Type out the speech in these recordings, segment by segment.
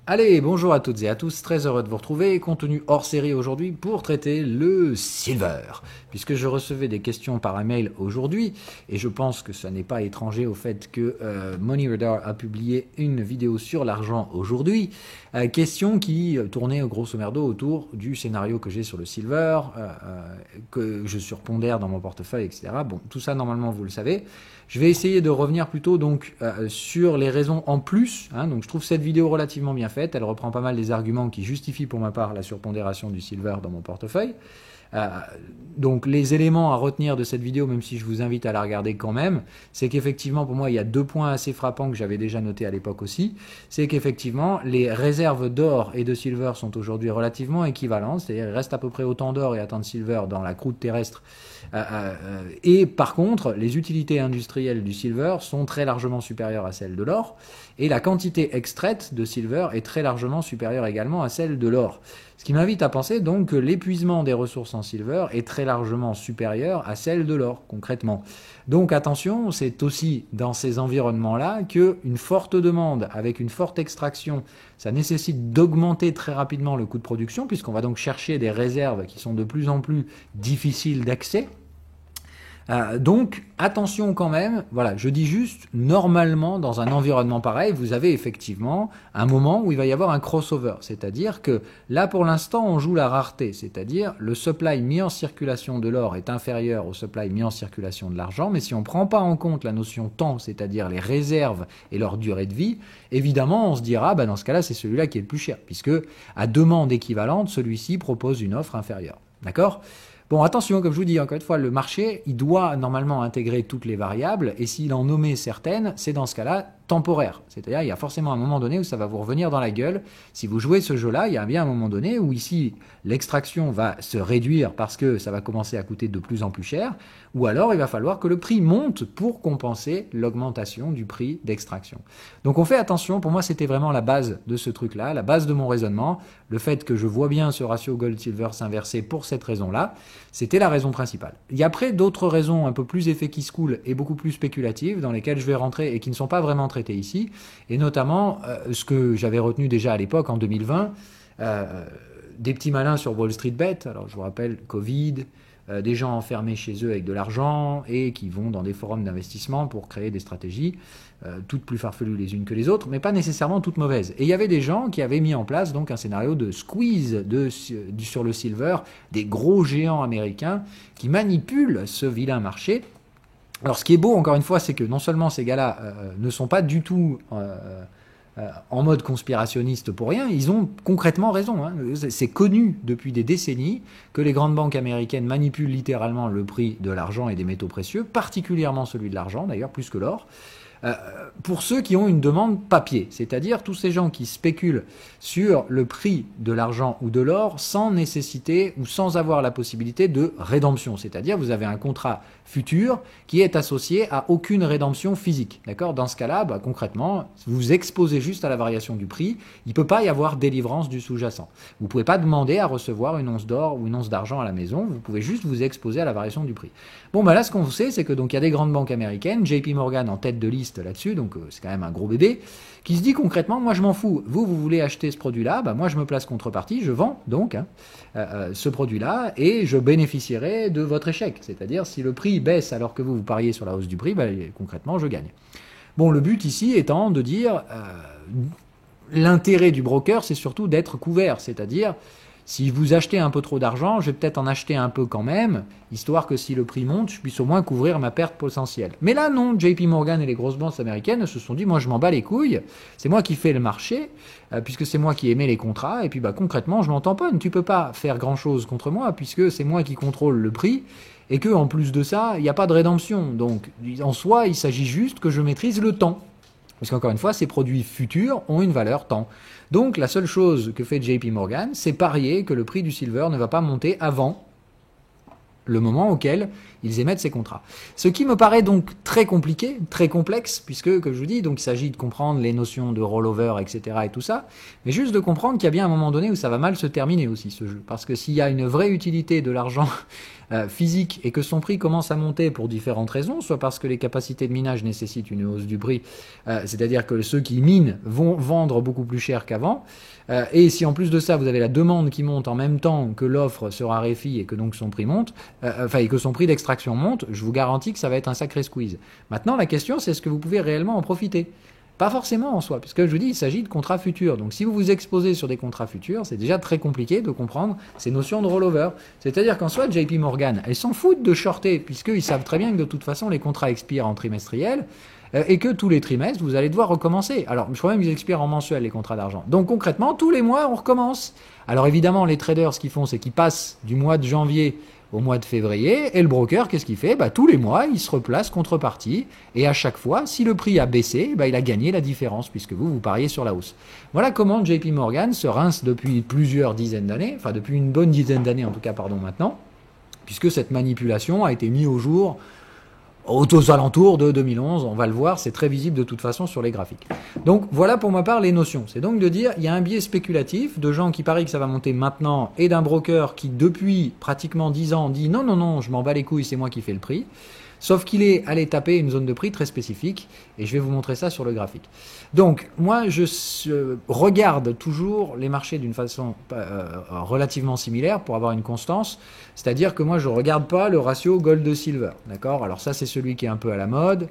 Allez, bonjour à toutes et à tous, très heureux de vous retrouver, contenu hors série aujourd'hui pour traiter le silver. Puisque je recevais des questions par email aujourd'hui, et je pense que ça n'est pas étranger au fait que Money Radar a publié une vidéo sur l'argent aujourd'hui, question qui tournait grosso merdo autour du scénario que j'ai sur le silver, que je surpondère dans mon portefeuille, etc. Bon, tout ça normalement vous le savez. Je vais essayer de revenir plutôt donc sur les raisons en plus. Donc je trouve cette vidéo relativement bien faite. Elle reprend pas mal des arguments qui justifient pour ma part la surpondération du silver dans mon portefeuille. Donc les éléments à retenir de cette vidéo, même si je vous invite à la regarder quand même, c'est qu'effectivement pour moi il y a deux points assez frappants que j'avais déjà notés à l'époque aussi. C'est qu'effectivement les réserves d'or et de silver sont aujourd'hui relativement équivalentes, c'est-à-dire il reste à peu près autant d'or et autant de silver dans la croûte terrestre. Et par contre, les utilités industrielles du silver sont très largement supérieures à celles de l'or, et la quantité extraite de silver est très largement supérieure également à celle de l'or. Ce qui m'invite à penser donc que l'épuisement des ressources en silver est très largement supérieur à celle de l'or, concrètement. Donc attention, c'est aussi dans ces environnements-là qu'une forte demande avec une forte extraction, ça nécessite d'augmenter très rapidement le coût de production, puisqu'on va donc chercher des réserves qui sont de plus en plus difficiles d'accès. Donc attention quand même, voilà, je dis juste, normalement dans un environnement pareil, vous avez effectivement un moment où il va y avoir un crossover, c'est-à-dire que là pour l'instant on joue la rareté, c'est-à-dire le supply mis en circulation de l'or est inférieur au supply mis en circulation de l'argent, mais si on ne prend pas en compte la notion temps, c'est-à-dire les réserves et leur durée de vie, évidemment on se dira, dans ce cas-là c'est celui-là qui est le plus cher, puisque à demande équivalente, celui-ci propose une offre inférieure, d'accord ? Bon, attention, comme je vous dis, encore une fois, le marché, il doit normalement intégrer toutes les variables, et s'il en nommait certaines, c'est dans ce cas-là temporaire. C'est-à-dire, il y a forcément un moment donné où ça va vous revenir dans la gueule. Si vous jouez ce jeu-là, il y a bien un moment donné où ici, l'extraction va se réduire parce que ça va commencer à coûter de plus en plus cher, ou alors il va falloir que le prix monte pour compenser l'augmentation du prix d'extraction. Donc on fait attention, pour moi c'était vraiment la base de ce truc-là, la base de mon raisonnement, le fait que je vois bien ce ratio gold-silver s'inverser pour cette raison-là, c'était la raison principale. Il y a après d'autres raisons un peu plus effet qui se coulent et beaucoup plus spéculatives dans lesquelles je vais rentrer et qui ne sont pas vraiment traitées ici, et notamment ce que j'avais retenu déjà à l'époque en 2020, des petits malins sur Wall Street Bet, alors je vous rappelle Covid, des gens enfermés chez eux avec de l'argent et qui vont dans des forums d'investissement pour créer des stratégies, toutes plus farfelues les unes que les autres, mais pas nécessairement toutes mauvaises. Et il y avait des gens qui avaient mis en place donc un scénario de squeeze sur le silver, des gros géants américains qui manipulent ce vilain marché. Alors ce qui est beau, encore une fois, c'est que non seulement ces gars-là ne sont pas du tout en mode conspirationniste pour rien, ils ont concrètement raison. C'est connu depuis des décennies que les grandes banques américaines manipulent littéralement le prix de l'argent et des métaux précieux, particulièrement celui de l'argent, d'ailleurs plus que l'or, pour ceux qui ont une demande papier, c'est-à-dire tous ces gens qui spéculent sur le prix de l'argent ou de l'or sans nécessité ou sans avoir la possibilité de rédemption, c'est-à-dire vous avez un contrat futur qui est associé à aucune rédemption physique, d'accord ? Dans ce cas-là, concrètement, vous exposez juste à la variation du prix, il ne peut pas y avoir délivrance du sous-jacent. Vous ne pouvez pas demander à recevoir une once d'or ou une once d'argent à la maison, vous pouvez juste vous exposer à la variation du prix. Bon, là, ce qu'on sait, c'est que donc il y a des grandes banques américaines, JP Morgan en tête de liste là-dessus, donc c'est quand même un gros bébé, qui se dit concrètement, moi je m'en fous, vous voulez acheter ce produit-là, moi je me place contrepartie, je vends donc ce produit-là et je bénéficierai de votre échec. C'est-à-dire si le prix baisse alors que vous pariez sur la hausse du prix, concrètement je gagne. Bon, le but ici étant de dire, l'intérêt du broker c'est surtout d'être couvert, c'est-à-dire si vous achetez un peu trop d'argent, je vais peut-être en acheter un peu quand même, histoire que si le prix monte, je puisse au moins couvrir ma perte potentielle. Mais là, non, JP Morgan et les grosses banques américaines se sont dit, moi je m'en bats les couilles, c'est moi qui fais le marché, puisque c'est moi qui émets les contrats, et puis concrètement, je m'en tamponne. Tu peux pas faire grand-chose contre moi, puisque c'est moi qui contrôle le prix, et que en plus de ça, il n'y a pas de rédemption. Donc, en soi, il s'agit juste que je maîtrise le temps. Parce qu'encore une fois, ces produits futurs ont une valeur temps. Donc la seule chose que fait JP Morgan, c'est parier que le prix du silver ne va pas monter avant le moment auquel ils émettent ces contrats. Ce qui me paraît donc très compliqué, très complexe, puisque, comme je vous dis, donc il s'agit de comprendre les notions de rollover, etc. et tout ça, mais juste de comprendre qu'il y a bien un moment donné où ça va mal se terminer aussi, ce jeu. Parce que s'il y a une vraie utilité de l'argent physique et que son prix commence à monter pour différentes raisons, soit parce que les capacités de minage nécessitent une hausse du prix, c'est-à-dire que ceux qui minent vont vendre beaucoup plus cher qu'avant, et si en plus de ça vous avez la demande qui monte en même temps que l'offre se raréfie et que donc son prix monte, et que son prix d'extraction monte, je vous garantis que ça va être un sacré squeeze. Maintenant la question c'est est-ce que vous pouvez réellement en profiter ? Pas forcément en soi, puisque je vous dis, il s'agit de contrats futurs. Donc si vous vous exposez sur des contrats futurs, c'est déjà très compliqué de comprendre ces notions de rollover. C'est-à-dire qu'en soi, JP Morgan, elles s'en foutent de shorter, puisqu'ils savent très bien que de toute façon, les contrats expirent en trimestriel, et que tous les trimestres, vous allez devoir recommencer. Alors, je crois même qu'ils expirent en mensuel, les contrats d'argent. Donc concrètement, tous les mois, on recommence. Alors évidemment, les traders, ce qu'ils font, c'est qu'ils passent du mois de janvier au mois de février, et le broker, qu'est-ce qu'il fait ? Tous les mois, il se replace contrepartie, et à chaque fois, si le prix a baissé, il a gagné la différence, puisque vous pariez sur la hausse. Voilà comment JP Morgan se rince depuis plusieurs dizaines d'années, enfin depuis une bonne dizaine d'années en tout cas, maintenant, puisque cette manipulation a été mise au jour aux alentours de 2011, on va le voir, c'est très visible de toute façon sur les graphiques. Donc voilà pour ma part les notions. C'est donc de dire, il y a un biais spéculatif de gens qui parient que ça va monter maintenant et d'un broker qui depuis pratiquement 10 ans dit non, je m'en bats les couilles, c'est moi qui fais le prix. Sauf qu'il est allé taper une zone de prix très spécifique et je vais vous montrer ça sur le graphique. Donc moi je regarde toujours les marchés d'une façon relativement similaire pour avoir une constance, c'est-à-dire que moi je regarde pas le ratio gold-silver, d'accord ? Alors ça c'est celui qui est un peu à la mode,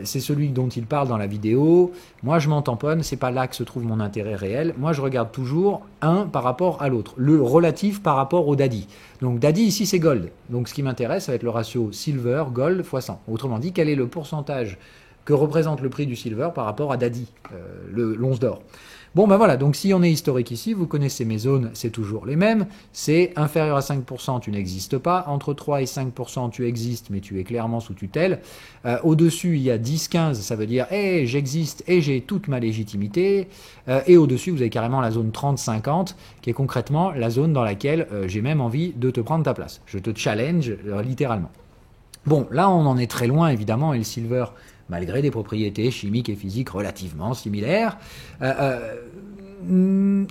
c'est celui dont il parle dans la vidéo. Moi je m'en tamponne, c'est pas là que se trouve mon intérêt réel. Moi je regarde toujours un par rapport à l'autre, le relatif par rapport au daddy. Donc daddy ici c'est gold, donc ce qui m'intéresse ça va être le ratio silver gold x 100. Autrement dit, quel est le pourcentage que représente le prix du silver par rapport à daddy, l'once d'or. Bon voilà, donc si on est historique ici, vous connaissez mes zones, c'est toujours les mêmes. C'est inférieur à 5%, tu n'existes pas. Entre 3 et 5%, tu existes, mais tu es clairement sous tutelle. Au-dessus, il y a 10-15, ça veut dire hey, j'existe et j'ai toute ma légitimité. Et au-dessus, vous avez carrément la zone 30-50, qui est concrètement la zone dans laquelle j'ai même envie de te prendre ta place. Je te challenge littéralement. Bon, là, on en est très loin, évidemment, et le silver, malgré des propriétés chimiques et physiques relativement similaires,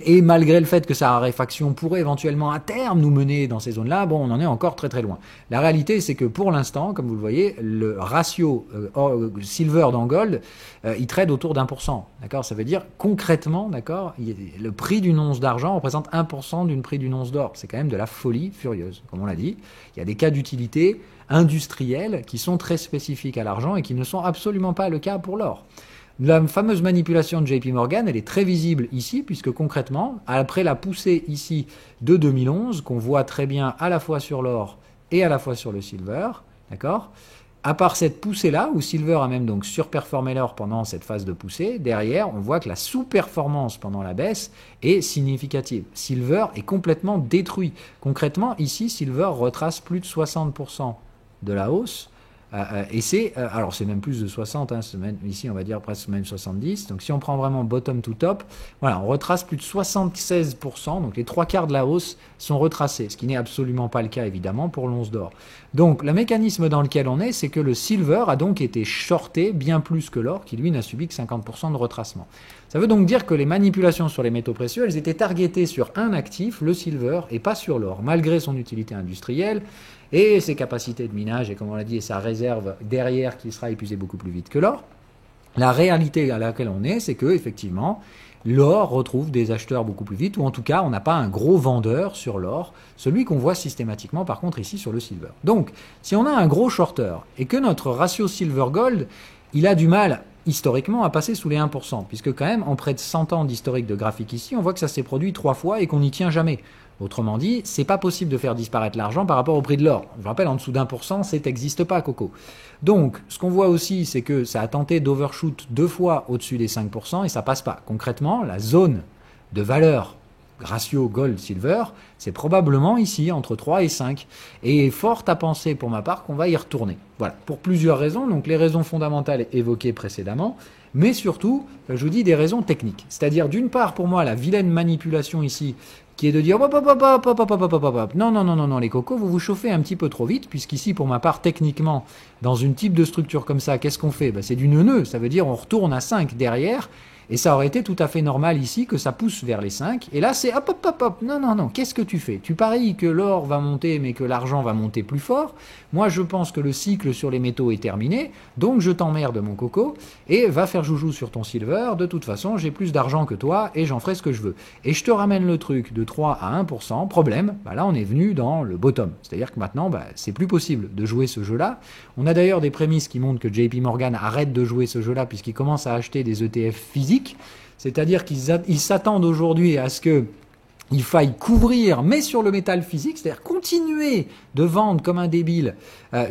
et malgré le fait que sa raréfaction pourrait éventuellement à terme nous mener dans ces zones-là, on en est encore très très loin. La réalité, c'est que pour l'instant, comme vous le voyez, le ratio silver dans gold, il trade autour d'1%. D'accord ? Ça veut dire concrètement, d'accord, le prix d'une once d'argent représente 1% du prix d'une once d'or. C'est quand même de la folie furieuse, comme on l'a dit. Il y a des cas d'utilité industriels qui sont très spécifiques à l'argent et qui ne sont absolument pas le cas pour l'or. La fameuse manipulation de JP Morgan, elle est très visible ici, puisque concrètement, après la poussée ici de 2011, qu'on voit très bien à la fois sur l'or et à la fois sur le silver, d'accord ? À part cette poussée-là, où silver a même donc surperformé l'or pendant cette phase de poussée, derrière, on voit que la sous-performance pendant la baisse est significative. Silver est complètement détruit. Concrètement, ici, silver retrace plus de 60% de la hausse. Et c'est, alors c'est même plus de 60, ici on va dire presque même 70, donc si on prend vraiment bottom to top, voilà, on retrace plus de 76%, donc les 3/4 de la hausse sont retracés, ce qui n'est absolument pas le cas évidemment pour l'once d'or. Donc le mécanisme dans lequel on est, c'est que le silver a donc été shorté bien plus que l'or, qui lui n'a subi que 50% de retracement. Ça veut donc dire que les manipulations sur les métaux précieux, elles étaient targetées sur un actif, le silver, et pas sur l'or, malgré son utilité industrielle, et ses capacités de minage, et comme on l'a dit, et sa réserve derrière qui sera épuisée beaucoup plus vite que l'or. La réalité à laquelle on est, c'est que effectivement, l'or retrouve des acheteurs beaucoup plus vite, ou en tout cas, on n'a pas un gros vendeur sur l'or, celui qu'on voit systématiquement par contre ici sur le silver. Donc, si on a un gros shorter, et que notre ratio silver-gold, il a du mal historiquement à passer sous les 1%, puisque quand même, en près de 100 ans d'historique de graphique ici, on voit que ça s'est produit 3 fois et qu'on n'y tient jamais. Autrement dit, c'est pas possible de faire disparaître l'argent par rapport au prix de l'or. Je vous rappelle, en dessous d'1%, ça n'existe pas, Coco. Donc, ce qu'on voit aussi, c'est que ça a tenté d'overshoot 2 fois au-dessus des 5% et ça passe pas. Concrètement, la zone de valeur ratio gold-silver, c'est probablement ici, entre 3 et 5. Et fort à penser pour ma part qu'on va y retourner. Voilà, pour plusieurs raisons. Donc les raisons fondamentales évoquées précédemment, mais surtout, je vous dis, des raisons techniques. C'est-à-dire, d'une part, pour moi, la vilaine manipulation ici, qui est de dire non, non, non, non, non, les cocos, vous vous chauffez un petit peu trop vite, puisqu'ici, pour ma part, techniquement, dans une type de structure comme ça, qu'est-ce qu'on fait? C'est du nœud, ça veut dire on retourne à 5 derrière, et ça aurait été tout à fait normal ici que ça pousse vers les 5. Et là, c'est hop, hop, hop, hop. Non, non, non. Qu'est-ce que tu fais? Tu paries que l'or va monter, mais que l'argent va monter plus fort. Moi, je pense que le cycle sur les métaux est terminé. Donc, je t'emmerde, mon coco, et va faire joujou sur ton silver. De toute façon, j'ai plus d'argent que toi, et j'en ferai ce que je veux. Et je te ramène le truc de 3 à 1%. Problème, là, on est venu dans le bottom. C'est-à-dire que maintenant, c'est plus possible de jouer ce jeu-là. On a d'ailleurs des prémices qui montrent que JP Morgan arrête de jouer ce jeu-là, puisqu'il commence à acheter des ETF physiques. C'est-à-dire qu'ils s'attendent aujourd'hui à ce qu'il faille couvrir, mais sur le métal physique, c'est-à-dire continuer de vendre comme un débile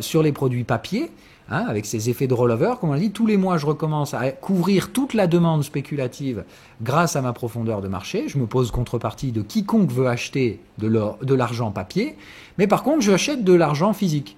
sur les produits papier, avec ces effets de rollover. Comme on l'a dit, tous les mois, je recommence à couvrir toute la demande spéculative grâce à ma profondeur de marché. Je me pose contrepartie de quiconque veut acheter de l'argent papier, mais par contre, j'achète de l'argent physique.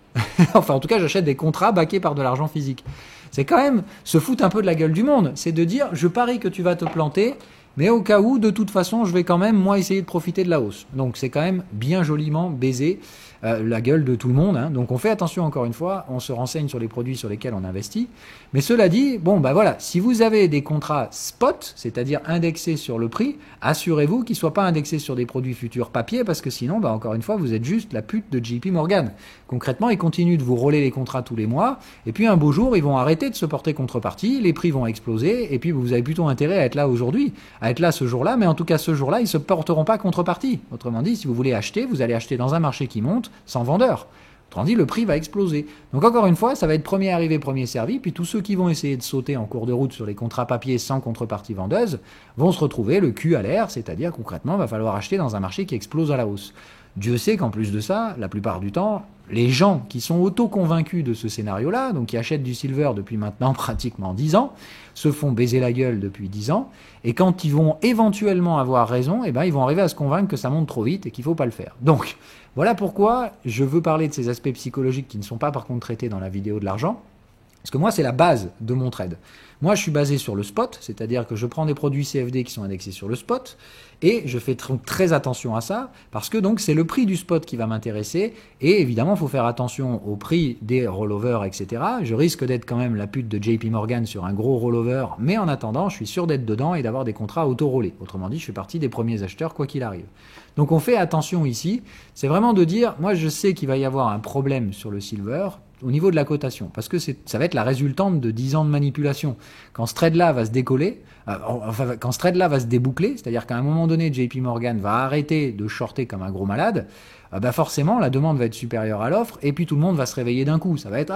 Enfin, en tout cas, j'achète des contrats backés par de l'argent physique. C'est quand même se foutre un peu de la gueule du monde. C'est de dire, je parie que tu vas te planter, mais au cas où, de toute façon, je vais quand même, moi, essayer de profiter de la hausse. Donc, c'est quand même bien joliment baisé la gueule de tout le monde. Donc, on fait attention, encore une fois, on se renseigne sur les produits sur lesquels on investit. Mais cela dit, voilà, si vous avez des contrats spot, c'est-à-dire indexés sur le prix, assurez-vous qu'ils ne soient pas indexés sur des produits futurs papier, parce que sinon, encore une fois, vous êtes juste la pute de JP Morgan. Concrètement, ils continuent de vous rouler les contrats tous les mois, et puis un beau jour, ils vont arrêter de se porter contrepartie, les prix vont exploser, et puis vous avez plutôt intérêt à être là aujourd'hui, à être là ce jour-là, mais en tout cas ce jour-là, ils ne se porteront pas contrepartie. Autrement dit, si vous voulez acheter, vous allez acheter dans un marché qui monte, sans vendeur. Autrement dit, le prix va exploser. Donc encore une fois, ça va être premier arrivé, premier servi, puis tous ceux qui vont essayer de sauter en cours de route sur les contrats papier sans contrepartie vendeuse vont se retrouver le cul à l'air, c'est-à-dire concrètement, il va falloir acheter dans un marché qui explose à la hausse. Dieu sait qu'en plus de ça, la plupart du temps, les gens qui sont auto-convaincus de ce scénario-là, donc qui achètent du silver depuis maintenant pratiquement 10 ans, se font baiser la gueule depuis 10 ans, et quand ils vont éventuellement avoir raison, ils vont arriver à se convaincre que ça monte trop vite et qu'il ne faut pas le faire. Donc, voilà pourquoi je veux parler de ces aspects psychologiques qui ne sont pas par contre traités dans la vidéo de l'argent, parce que moi, c'est la base de mon trade. Moi, je suis basé sur le spot, c'est-à-dire que je prends des produits CFD qui sont indexés sur le spot, et je fais très attention à ça, parce que donc c'est le prix du spot qui va m'intéresser, et évidemment, il faut faire attention au prix des rollovers, etc. Je risque d'être quand même la pute de JP Morgan sur un gros rollover, mais en attendant, je suis sûr d'être dedans et d'avoir des contrats auto-rollés. Autrement dit, je fais partie des premiers acheteurs, quoi qu'il arrive. Donc on fait attention ici, c'est vraiment de dire, moi je sais qu'il va y avoir un problème sur le silver, au niveau de la cotation, parce que ça va être la résultante de 10 ans de manipulation. Quand ce trade-là va se décoller, quand ce trade-là va se déboucler, c'est-à-dire qu'à un moment donné, JP Morgan va arrêter de shorter comme un gros malade, forcément, la demande va être supérieure à l'offre, et puis tout le monde va se réveiller d'un coup. Ça va être,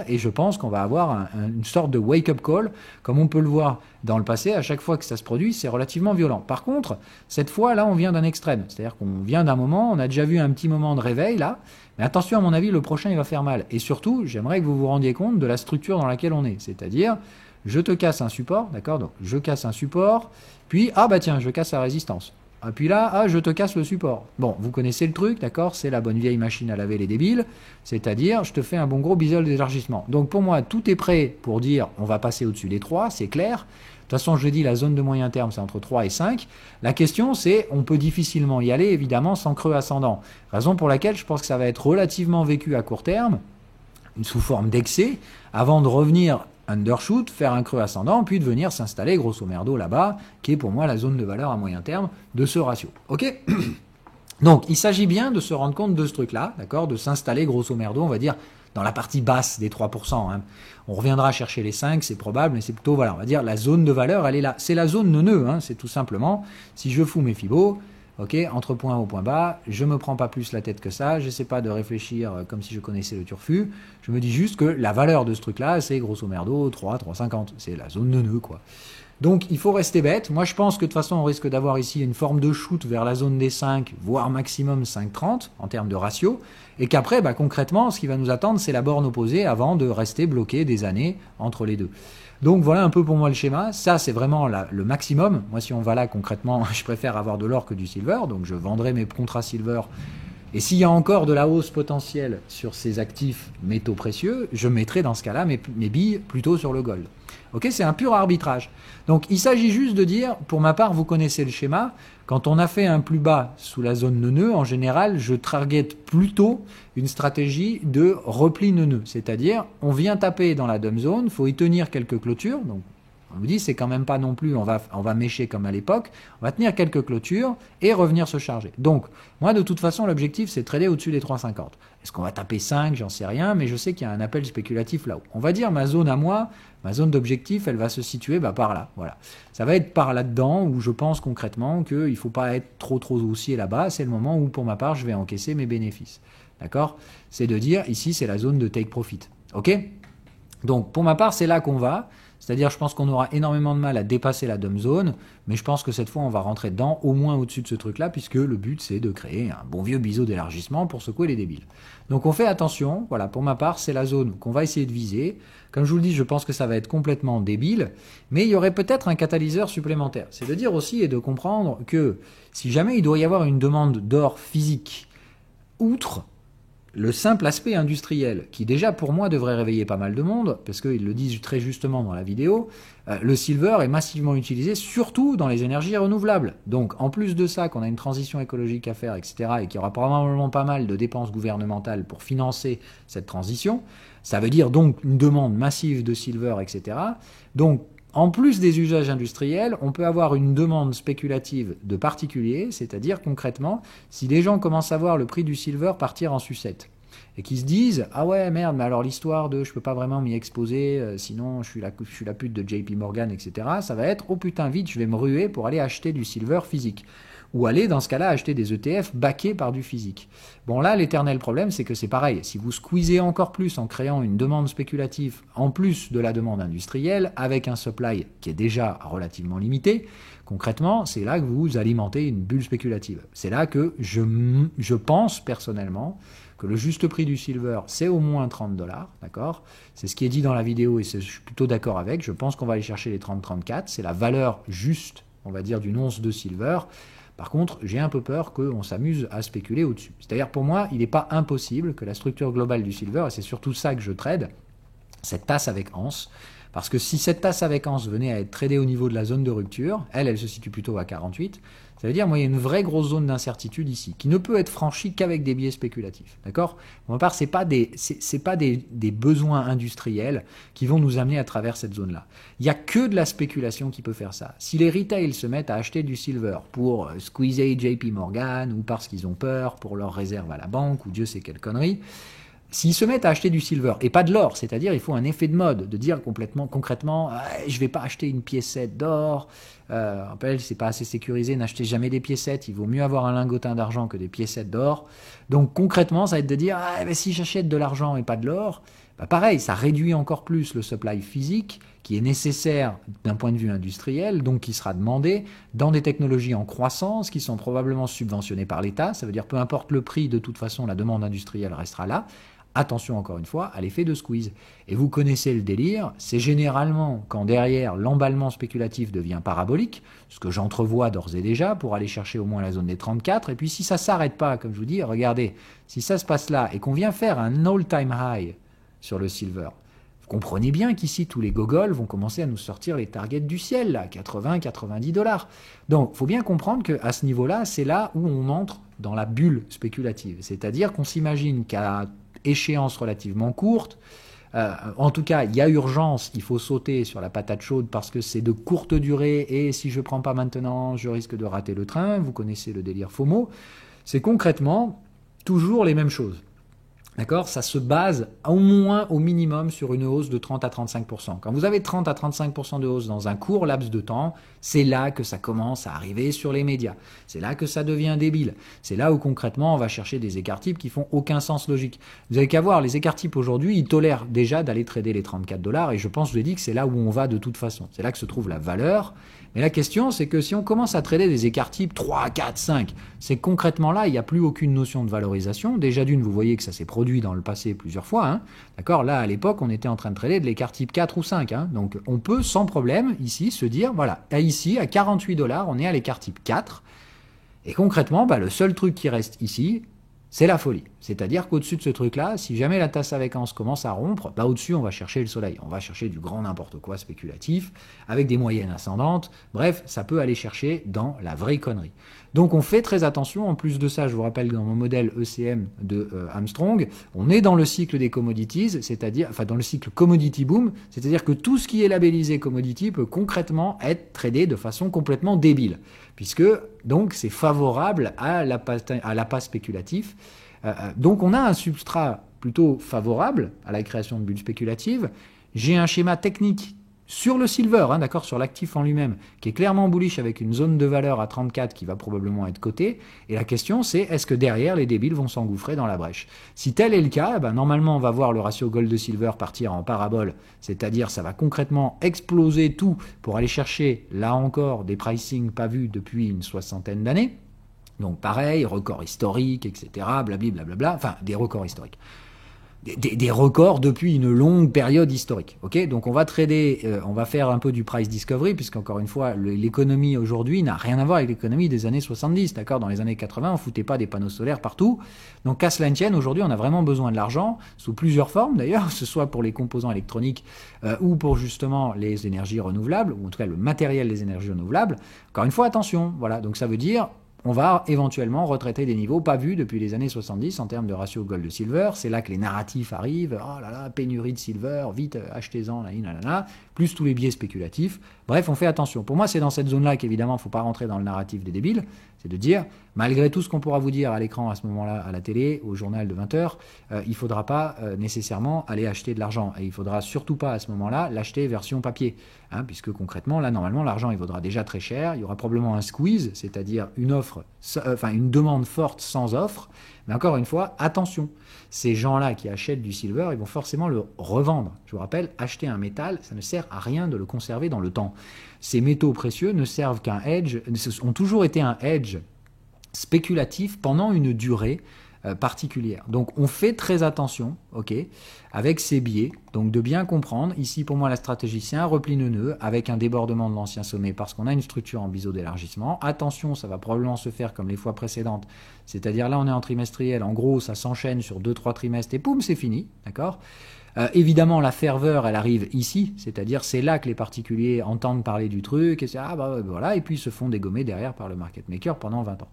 et je pense qu'on va avoir une sorte de wake-up call, comme on peut le voir dans le passé, à chaque fois que ça se produit, c'est relativement violent. Par contre, cette fois, là, on vient d'un extrême, c'est-à-dire qu'on vient d'un moment, on a déjà vu un petit moment de réveil, là, mais attention, à mon avis, le prochain, il va faire mal. Et surtout, j'aimerais que vous vous rendiez compte de la structure dans laquelle on est. C'est-à-dire, je te casse un support, d'accord? Donc, je casse un support, puis, tiens, je casse la résistance. Ah, puis là, je te casse le support. Bon, vous connaissez le truc, d'accord? C'est la bonne vieille machine à laver les débiles. C'est-à-dire, je te fais un bon gros bisol d'élargissement. Donc, pour moi, tout est prêt pour dire, on va passer au-dessus des 3, c'est clair. De toute façon, je dis, la zone de moyen terme, c'est entre 3 et 5. La question, c'est, on peut difficilement y aller, évidemment, sans creux ascendant. Raison pour laquelle je pense que ça va être relativement vécu à court terme, sous forme d'excès, avant de revenir undershoot, faire un creux ascendant, puis de venir s'installer, grosso merdo, là-bas, qui est pour moi la zone de valeur à moyen terme de ce ratio. Ok? Donc, il s'agit bien de se rendre compte de ce truc-là, d'accord? De s'installer, grosso merdo, on va dire, dans la partie basse des 3%. On reviendra chercher les 5, c'est probable, mais c'est plutôt, voilà, on va dire, la zone de valeur, elle est là. C'est la zone neuneu, c'est tout simplement, si je fous mes fibos, ok, entre point haut, point bas, je me prends pas plus la tête que ça, j'essaie pas de réfléchir comme si je connaissais le turfu, je me dis juste que la valeur de ce truc-là, c'est grosso merdo 3, 3,50, c'est la zone neuneu, quoi. Donc il faut rester bête. Moi je pense que de toute façon on risque d'avoir ici une forme de shoot vers la zone des 5, voire maximum 5,30 en termes de ratio, et qu'après concrètement ce qui va nous attendre c'est la borne opposée avant de rester bloqué des années entre les deux. Donc voilà un peu pour moi le schéma. Ça, c'est vraiment le maximum. Moi, si on va là concrètement, je préfère avoir de l'or que du silver. Donc je vendrai mes contrats silver. Et s'il y a encore de la hausse potentielle sur ces actifs métaux précieux, je mettrai dans ce cas-là mes billes plutôt sur le gold. Ok, c'est un pur arbitrage. Donc il s'agit juste de dire, pour ma part, vous connaissez le schéma, quand on a fait un plus bas sous la zone neuneu, en général, je target plutôt une stratégie de repli neuneu. C'est-à-dire, on vient taper dans la dump zone, il faut y tenir quelques clôtures. Donc, on vous dit, c'est quand même pas non plus, on va mécher comme à l'époque, on va tenir quelques clôtures et revenir se charger. Donc, moi, de toute façon, l'objectif, c'est de trader au-dessus des 3,50. Est-ce qu'on va taper 5? J'en sais rien, mais je sais qu'il y a un appel spéculatif là-haut. On va dire, ma zone à moi, ma zone d'objectif, elle va se situer par là. Voilà. Ça va être par là-dedans où je pense concrètement qu'il ne faut pas être trop haussier là-bas. C'est le moment où, pour ma part, je vais encaisser mes bénéfices. D'accord? C'est de dire, ici, c'est la zone de take profit. OK? Donc, pour ma part, c'est là qu'on va. C'est-à-dire, je pense qu'on aura énormément de mal à dépasser la dump zone, mais je pense que cette fois, on va rentrer dedans, au moins au-dessus de ce truc-là, puisque le but, c'est de créer un bon vieux biseau d'élargissement pour secouer les débiles. Donc, on fait attention. Voilà, pour ma part, c'est la zone qu'on va essayer de viser. Comme je vous le dis, je pense que ça va être complètement débile, mais il y aurait peut-être un catalyseur supplémentaire. C'est de dire aussi et de comprendre que si jamais il doit y avoir une demande d'or physique, outre le simple aspect industriel, qui déjà pour moi devrait réveiller pas mal de monde, parce qu'ils le disent très justement dans la vidéo, le silver est massivement utilisé, surtout dans les énergies renouvelables. Donc en plus de ça, qu'on a une transition écologique à faire, etc., et qu'il y aura probablement pas mal de dépenses gouvernementales pour financer cette transition, ça veut dire donc une demande massive de silver, etc. Donc en plus des usages industriels, on peut avoir une demande spéculative de particuliers, c'est-à-dire concrètement, si les gens commencent à voir le prix du silver partir en sucette, et qui se disent « Ah ouais, merde, mais alors l'histoire de je peux pas vraiment m'y exposer, sinon je suis la pute de JP Morgan, etc. » Ça va être « Oh putain, vite, je vais me ruer pour aller acheter du silver physique. » Ou aller, dans ce cas-là, acheter des ETF backés par du physique. Bon là, l'éternel problème, c'est que c'est pareil. Si vous squeezez encore plus en créant une demande spéculative, en plus de la demande industrielle, avec un supply qui est déjà relativement limité, concrètement, c'est là que vous alimentez une bulle spéculative. C'est là que je pense personnellement que le juste prix du silver, c'est au moins 30 $, d'accord? C'est ce qui est dit dans la vidéo et je suis plutôt d'accord avec. Je pense qu'on va aller chercher les 30-34. C'est la valeur juste, on va dire, d'une once de silver. Par contre, j'ai un peu peur qu'on s'amuse à spéculer au-dessus. C'est-à-dire, pour moi, il n'est pas impossible que la structure globale du silver, et c'est surtout ça que je trade, cette tasse avec anse, parce que si cette tasse avec anse venait à être tradée au niveau de la zone de rupture, elle se situe plutôt à 48, ça veut dire, moi, il y a une vraie grosse zone d'incertitude ici, qui ne peut être franchie qu'avec des biais spéculatifs. D'accord? Pour ma part, c'est pas des besoins industriels qui vont nous amener à travers cette zone-là. Il n'y a que de la spéculation qui peut faire ça. Si les retails se mettent à acheter du silver pour squeezer JP Morgan, ou parce qu'ils ont peur pour leurs réserves à la banque, ou Dieu sait quelle connerie, s'ils se mettent à acheter du silver et pas de l'or, c'est-à-dire il faut un effet de mode, de dire concrètement, je vais pas acheter une piécette d'or, rappelle, c'est pas assez sécurisé, n'achetez jamais des piécettes, il vaut mieux avoir un lingotin d'argent que des piécettes d'or. Donc concrètement, ça va être de dire, si j'achète de l'argent et pas de l'or, pareil, ça réduit encore plus le supply physique qui est nécessaire d'un point de vue industriel, donc qui sera demandé dans des technologies en croissance qui sont probablement subventionnées par l'État. Ça veut dire peu importe le prix, de toute façon, la demande industrielle restera là. Attention encore une fois à l'effet de squeeze. Et vous connaissez le délire, c'est généralement quand derrière l'emballement spéculatif devient parabolique, ce que j'entrevois d'ores et déjà pour aller chercher au moins la zone des 34, et puis si ça ne s'arrête pas, comme je vous dis, regardez, si ça se passe là et qu'on vient faire un all-time high sur le silver, vous comprenez bien qu'ici tous les gogols vont commencer à nous sortir les targets du ciel, là, 80, 90 $. Donc il faut bien comprendre qu'à ce niveau-là, c'est là où on entre dans la bulle spéculative. C'est-à-dire qu'on s'imagine qu'à échéance relativement courte, en tout cas, il y a urgence, il faut sauter sur la patate chaude parce que c'est de courte durée et si je ne prends pas maintenant, je risque de rater le train. Vous connaissez le délire FOMO. C'est concrètement toujours les mêmes choses. D'accord? Ça se base au moins au minimum sur une hausse de 30 à 35%. Quand vous avez 30 à 35% de hausse dans un court laps de temps, c'est là que ça commence à arriver sur les médias. C'est là que ça devient débile. C'est là où concrètement on va chercher des écarts types qui font aucun sens logique. Vous avez qu'à voir, les écarts types aujourd'hui, ils tolèrent déjà d'aller trader les 34 $ et je pense, je vous ai dit que c'est là où on va de toute façon. C'est là que se trouve la valeur. Mais la question, c'est que si on commence à trader des écarts types 3, 4, 5, c'est concrètement là, il n'y a plus aucune notion de valorisation. Déjà d'une, vous voyez que ça s'est produit. produit dans le passé plusieurs fois. Hein. D'accord. Là, à l'époque, on était en train de trader de l'écart type 4 ou 5. Hein. Donc, on peut sans problème ici se dire, voilà, ici, à 48$, on est à l'écart type 4. Et concrètement, le seul truc qui reste ici, c'est la folie. C'est-à-dire qu'au-dessus de ce truc-là, si jamais la tasse à vacances commence à rompre, au-dessus, on va chercher le soleil. On va chercher du grand n'importe quoi spéculatif, avec des moyennes ascendantes. Bref, ça peut aller chercher dans la vraie connerie. Donc, on fait très attention. En plus de ça, je vous rappelle, dans mon modèle ECM de Armstrong, on est dans le cycle des commodities, c'est-à-dire, dans le cycle commodity boom, c'est-à-dire que tout ce qui est labellisé commodity peut concrètement être tradé de façon complètement débile, puisque, donc, c'est favorable à l'appât spéculatif. Donc on a un substrat plutôt favorable à la création de bulles spéculatives. J'ai un schéma technique sur le silver, d'accord, sur l'actif en lui-même, qui est clairement bullish avec une zone de valeur à 34 qui va probablement être cotée. Et la question c'est, est-ce que derrière les débiles vont s'engouffrer dans la brèche? Si tel est le cas, normalement on va voir le ratio gold-silver partir en parabole, c'est-à-dire ça va concrètement exploser tout pour aller chercher, là encore, des pricing pas vus depuis une soixantaine d'années. Donc pareil, record historique, etc., blablabla, enfin des records historiques. Des records depuis une longue période historique. Okay, donc on va trader, on va faire un peu du price discovery, puisqu'encore une fois, l'économie aujourd'hui n'a rien à voir avec l'économie des années 70. D'accord, dans les années 80, on foutait pas des panneaux solaires partout. Donc qu'à cela ne tienne, aujourd'hui, on a vraiment besoin de l'argent, sous plusieurs formes d'ailleurs, que ce soit pour les composants électroniques ou pour justement les énergies renouvelables, ou en tout cas le matériel des énergies renouvelables. Encore une fois, attention, voilà, donc ça veut dire... on va éventuellement retraiter des niveaux pas vus depuis les années 70 en termes de ratio gold-silver. C'est là que les narratifs arrivent. Oh là là, pénurie de silver, vite, achetez-en, plus tous les biais spéculatifs. Bref, on fait attention. Pour moi, c'est dans cette zone-là qu'évidemment, il ne faut pas rentrer dans le narratif des débiles. C'est de dire, malgré tout ce qu'on pourra vous dire à l'écran à ce moment-là, à la télé, au journal de 20h, il ne faudra pas nécessairement aller acheter de l'argent. Et il ne faudra surtout pas à ce moment-là l'acheter version papier. Hein, puisque concrètement, là, normalement, l'argent, il vaudra déjà très cher. Il y aura probablement un squeeze, c'est-à-dire une demande forte sans offre. Mais encore une fois, attention. Ces gens-là qui achètent du silver, ils vont forcément le revendre. Je vous rappelle, acheter un métal, ça ne sert à rien de le conserver dans le temps. Ces métaux précieux ne servent qu'un hedge, ont toujours été un hedge spéculatif pendant une durée particulière. Donc on fait très attention, ok, avec ces biais, donc de bien comprendre. Ici pour moi la stratégie c'est un repli neuneux avec un débordement de l'ancien sommet parce qu'on a une structure en biseau d'élargissement. Attention, ça va probablement se faire comme les fois précédentes, c'est-à-dire là on est en trimestriel, en gros ça s'enchaîne sur 2-3 trimestres et poum c'est fini, d'accord. Évidemment, la ferveur, elle arrive ici, c'est-à-dire c'est là que les particuliers entendent parler du truc, et voilà, et puis ils se font dégommer derrière par le market maker pendant 20 ans.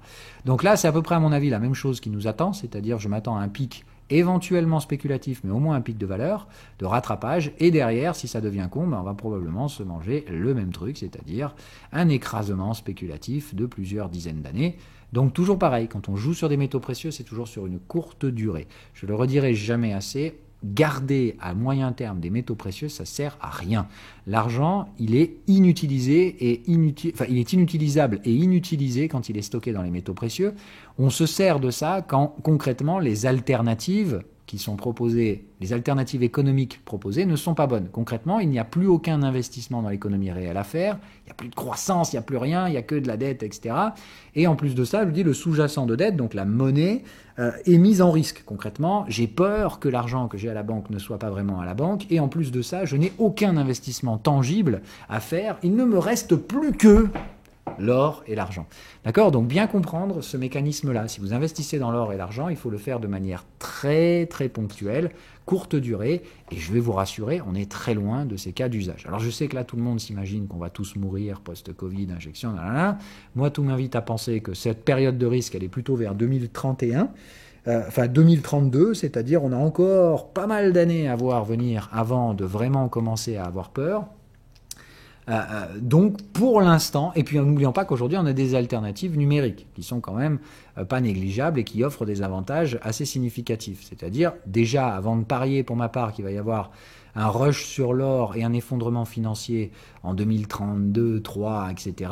Donc là, c'est à peu près à mon avis la même chose qui nous attend, c'est-à-dire je m'attends à un pic éventuellement spéculatif, mais au moins un pic de valeur, de rattrapage, et derrière, si ça devient con, on va probablement se manger le même truc, c'est-à-dire un écrasement spéculatif de plusieurs dizaines d'années. Donc toujours pareil, quand on joue sur des métaux précieux, c'est toujours sur une courte durée. Je le redirai jamais assez. Garder à moyen terme des métaux précieux, ça sert à rien. L'argent, il est inutilisé et il est inutilisable et inutilisé quand il est stocké dans les métaux précieux. On se sert de ça quand concrètement les alternatives qui sont proposées, les alternatives économiques proposées ne sont pas bonnes. Concrètement, il n'y a plus aucun investissement dans l'économie réelle à faire, il n'y a plus de croissance, il n'y a plus rien, il n'y a que de la dette, etc. Et en plus de ça, je vous dis, le sous-jacent de dette, donc la monnaie, est mise en risque. Concrètement, j'ai peur que l'argent que j'ai à la banque ne soit pas vraiment à la banque, et en plus de ça, je n'ai aucun investissement tangible à faire, il ne me reste plus que l'or et l'argent. D'accord? Donc bien comprendre ce mécanisme-là. Si vous investissez dans l'or et l'argent, il faut le faire de manière très très ponctuelle, courte durée, et je vais vous rassurer, on est très loin de ces cas d'usage. Alors je sais que là tout le monde s'imagine qu'on va tous mourir post-Covid, injection, nanana. Moi tout m'invite à penser que cette période de risque, elle est plutôt vers 2031, 2032, c'est-à-dire on a encore pas mal d'années à voir venir avant de vraiment commencer à avoir peur. Donc pour l'instant, et puis n'oublions pas qu'aujourd'hui on a des alternatives numériques qui sont quand même pas négligeables et qui offrent des avantages assez significatifs. C'est-à-dire déjà avant de parier pour ma part qu'il va y avoir un rush sur l'or et un effondrement financier en 2032, 3, etc.,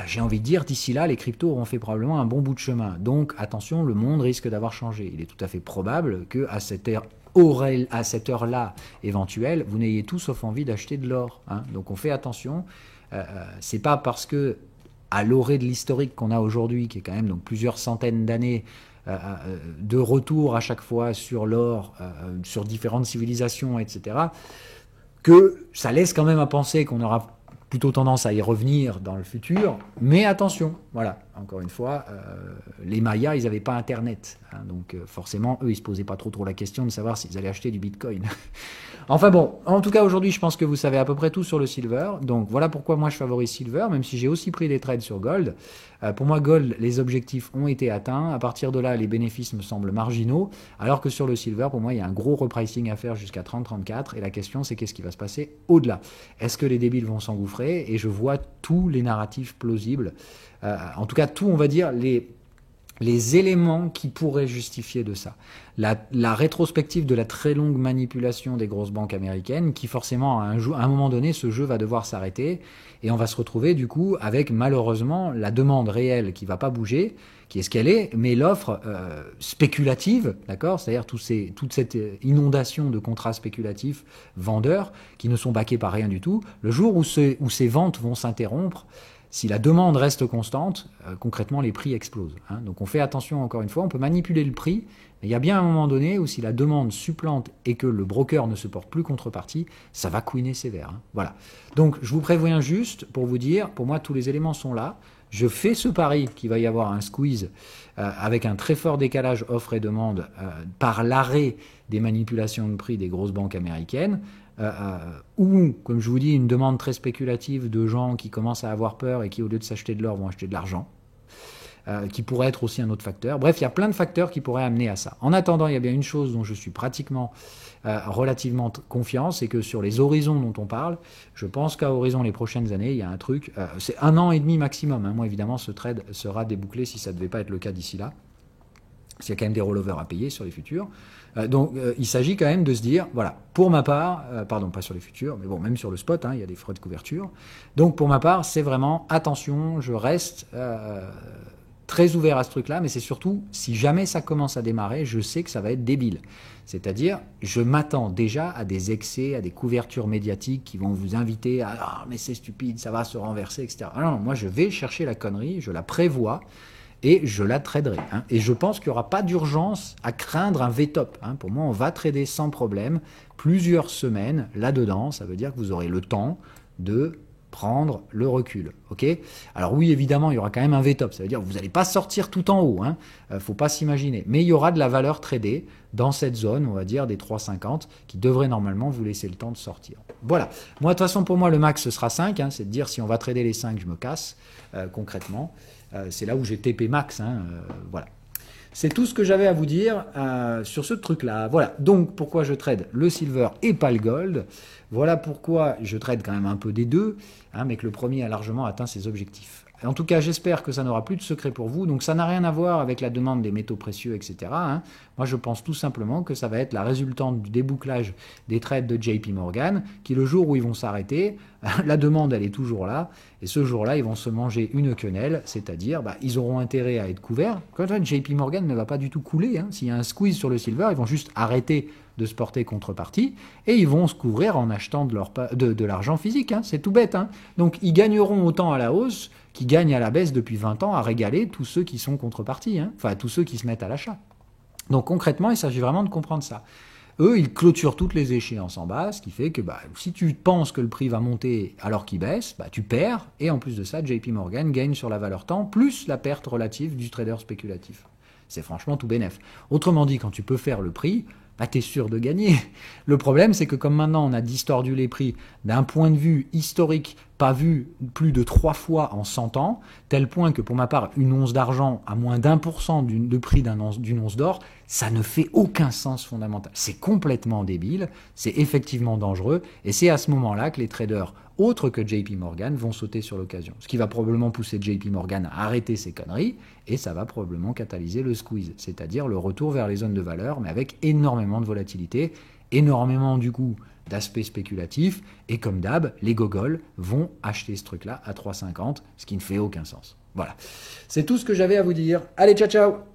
j'ai envie de dire d'ici là les cryptos auront fait probablement un bon bout de chemin. Donc attention, le monde risque d'avoir changé. Il est tout à fait probable qu'à cette heure-là éventuelle, vous n'ayez tout sauf envie d'acheter de l'or. Hein. Donc on fait attention. C'est pas parce que à l'orée de l'historique qu'on a aujourd'hui, qui est quand même donc plusieurs centaines d'années de retour à chaque fois sur l'or, sur différentes civilisations, etc., que ça laisse quand même à penser qu'on aura plutôt tendance à y revenir dans le futur, mais attention, voilà, encore une fois, les Mayas, ils n'avaient pas Internet, hein, donc forcément, eux, ils se posaient pas trop la question de savoir s'ils allaient acheter du Bitcoin. Enfin bon, en tout cas, aujourd'hui, je pense que vous savez à peu près tout sur le silver, donc voilà pourquoi moi je favorise silver, même si j'ai aussi pris des trades sur gold. Pour moi, gold, les objectifs ont été atteints, à partir de là, les bénéfices me semblent marginaux, alors que sur le silver, pour moi, il y a un gros repricing à faire jusqu'à 30-34, et la question, c'est qu'est-ce qui va se passer au-delà? Est-ce que les débiles vont s'engouffrer? Et je vois tous les narratifs plausibles, en tout cas, tout, on va dire, les éléments qui pourraient justifier de ça. La rétrospective de la très longue manipulation des grosses banques américaines, qui forcément, à un moment donné, ce jeu va devoir s'arrêter, et on va se retrouver du coup avec malheureusement la demande réelle qui va pas bouger, qui est ce qu'elle est, mais l'offre spéculative, d'accord, c'est-à-dire toute cette inondation de contrats spéculatifs vendeurs qui ne sont backés par rien du tout, le jour où ces ventes vont s'interrompre, si la demande reste constante, concrètement, les prix explosent. Hein. Donc on fait attention, encore une fois, on peut manipuler le prix, mais il y a bien un moment donné où si la demande supplante et que le broker ne se porte plus contrepartie, ça va couiner sévère. Hein. Voilà. Donc je vous préviens juste pour vous dire, pour moi, tous les éléments sont là. Je fais ce pari qu'il va y avoir un squeeze avec un très fort décalage offre et demande par l'arrêt des manipulations de prix des grosses banques américaines. Ou, comme je vous dis, une demande très spéculative de gens qui commencent à avoir peur et qui, au lieu de s'acheter de l'or, vont acheter de l'argent, qui pourrait être aussi un autre facteur. Bref, il y a plein de facteurs qui pourraient amener à ça. En attendant, il y a bien une chose dont je suis pratiquement relativement confiant, c'est que sur les horizons dont on parle, je pense qu'à horizon les prochaines années, il y a un truc, c'est 1 an et demi maximum. Hein. Moi, évidemment, ce trade sera débouclé si ça ne devait pas être le cas d'ici là. Parce qu'il y a quand même des rollovers à payer sur les futurs. Donc, il s'agit quand même de se dire, voilà, pour ma part, pardon, pas sur les futurs, mais bon, même sur le spot, hein, il y a des frais de couverture. Donc, pour ma part, c'est vraiment, attention, je reste très ouvert à ce truc-là, mais c'est surtout, si jamais ça commence à démarrer, je sais que ça va être débile. C'est-à-dire, je m'attends déjà à des excès, à des couvertures médiatiques qui vont vous inviter à « Ah, mais c'est stupide, ça va se renverser, etc. » Non, non, moi, je vais chercher la connerie, je la prévois, et je la traderai. Hein. Et je pense qu'il n'y aura pas d'urgence à craindre un VTOP. Hein. Pour moi, on va trader sans problème plusieurs semaines là-dedans. Ça veut dire que vous aurez le temps de prendre le recul. Okay, alors oui, évidemment, il y aura quand même un VTOP. Ça veut dire que vous n'allez pas sortir tout en haut. Hein. Faut pas s'imaginer. Mais il y aura de la valeur tradée dans cette zone, on va dire, des 3,50 qui devrait normalement vous laisser le temps de sortir. Voilà. Moi, de toute façon, pour moi, le max, ce sera 5. Hein. C'est de dire si on va trader les 5, je me casse concrètement. C'est là où j'ai TP max, hein, voilà. C'est tout ce que j'avais à vous dire sur ce truc-là. Voilà, donc pourquoi je trade le silver et pas le gold. Voilà pourquoi je trade quand même un peu des deux, hein, mais que le premier a largement atteint ses objectifs. En tout cas, j'espère que ça n'aura plus de secret pour vous. Donc ça n'a rien à voir avec la demande des métaux précieux, etc. Hein. Moi, je pense tout simplement que ça va être la résultante du débouclage des trades de JP Morgan, qui le jour où ils vont s'arrêter, la demande, elle est toujours là. Et ce jour-là, ils vont se manger une quenelle, c'est-à-dire, ils auront intérêt à être couverts. Quand JP Morgan ne va pas du tout couler. Hein. S'il y a un squeeze sur le silver, ils vont juste arrêter de se porter contrepartie et ils vont se couvrir en achetant de l'argent physique. Hein. C'est tout bête. Hein. Donc, ils gagneront autant à la hausse qu'ils gagnent à la baisse depuis 20 ans à régaler tous ceux qui sont contrepartis. Hein. Enfin, tous ceux qui se mettent à l'achat. Donc, concrètement, il s'agit vraiment de comprendre ça. Eux, ils clôturent toutes les échéances en bas, ce qui fait que si tu penses que le prix va monter alors qu'il baisse, tu perds. Et en plus de ça, JP Morgan gagne sur la valeur temps, plus la perte relative du trader spéculatif. C'est franchement tout bénef. Autrement dit, quand tu peux faire le prix, tu es sûr de gagner. Le problème, c'est que comme maintenant on a distordu les prix d'un point de vue historique, pas vu plus de 3 fois en 100 ans, tel point que pour ma part, une once d'argent à moins d'1% de prix d'une once d'or, ça ne fait aucun sens fondamental. C'est complètement débile, c'est effectivement dangereux, et c'est à ce moment-là que les traders autres que JP Morgan vont sauter sur l'occasion. Ce qui va probablement pousser JP Morgan à arrêter ses conneries, et ça va probablement catalyser le squeeze, c'est-à-dire le retour vers les zones de valeur, mais avec énormément de volatilité, énormément du coup d'aspect spéculatif, et comme d'hab, les gogoles vont acheter ce truc-là à 3,50, ce qui ne fait aucun sens. Voilà. C'est tout ce que j'avais à vous dire. Allez, ciao ciao!